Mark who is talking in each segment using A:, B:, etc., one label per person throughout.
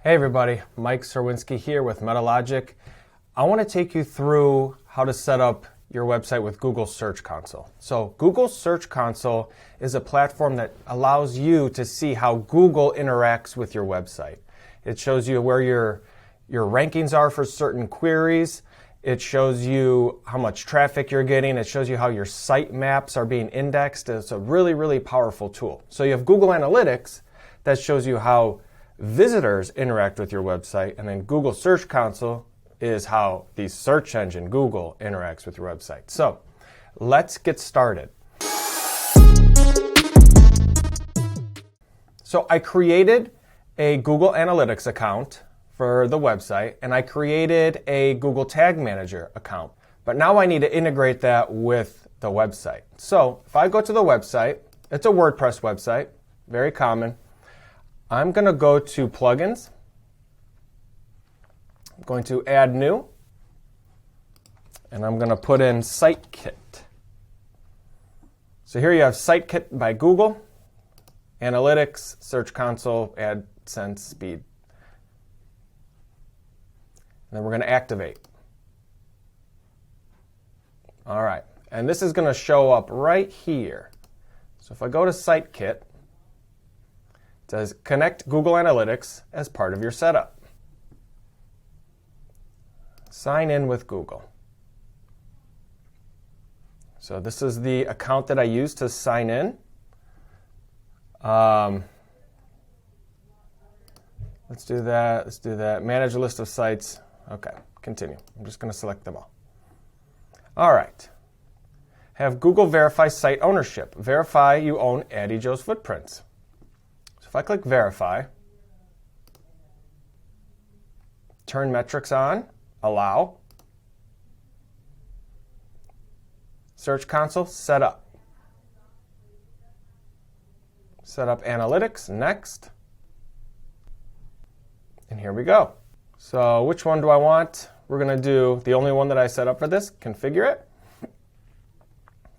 A: Hey everybody, Mike Serwinski here with MetaLogic. I want to take you through how to set up your website with Google Search Console. So Google Search Console is a platform that allows you to see how Google interacts with your website. It shows you where your rankings are for certain queries. It shows you how much traffic you're getting. It shows you how your site maps are being indexed. It's a really, really powerful tool. So you have Google Analytics that shows you how visitors interact with your website, and then Google Search Console is how the search engine Google interacts with your website. So let's get started. So I created a Google Analytics account for the website, and I created a Google Tag Manager account. But now I need to integrate that with the website. So if I go to the website, it's a WordPress website, very common. I'm going to go to Plugins. I'm going to Add New. And I'm going to put in SiteKit. So here you have SiteKit by Google, Analytics, Search Console, AdSense, Speed. And then we're going to activate. All right. And this is going to show up right here. So if I go to SiteKit, it says connect Google Analytics as part of your setup. Sign in with Google. So this is the account that I use to sign in. Let's do that. Let's do that. Manage a list of sites. Okay, continue. I'm just going to select them all. All right. Have Google verify site ownership. Verify you own Addie Joe's Footprints. If I click Verify, turn metrics on, allow, Search Console, set up. Set up Analytics, next. And here we go. So which one do I want? We're going to do the only one that I set up for this, configure it.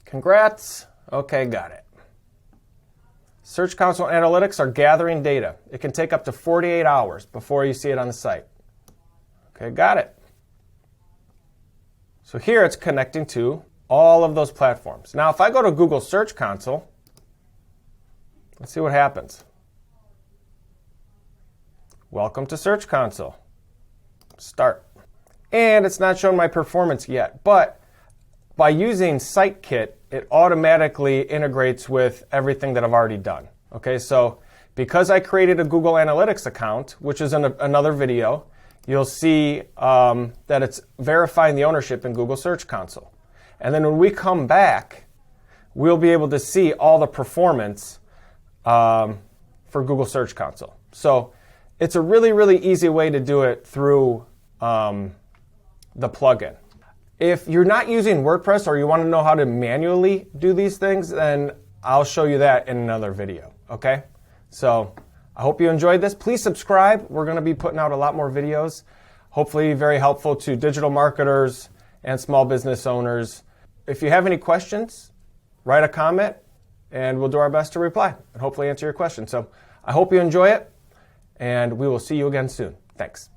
A: Congrats. Okay, got it. Search Console Analytics are gathering data. It can take up to 48 hours before you see it on the site. Okay, got it. So here it's connecting to all of those platforms. Now if I go to Google Search Console, let's see what happens. Welcome to Search Console. Start. And it's not showing my performance yet, but by using SiteKit, it automatically integrates with everything that I've already done. Okay, so because I created a Google Analytics account, which is in another video, you'll see that it's verifying the ownership in Google Search Console. And then when we come back, we'll be able to see all the performance for Google Search Console. So it's a really, really easy way to do it through the plugin. If you're not using WordPress or you want to know how to manually do these things, then I'll show you that in another video, okay? So I hope you enjoyed this. Please subscribe. We're going to be putting out a lot more videos, hopefully very helpful to digital marketers and small business owners. If you have any questions, write a comment, and we'll do our best to reply and hopefully answer your question. So I hope you enjoy it, and we will see you again soon. Thanks.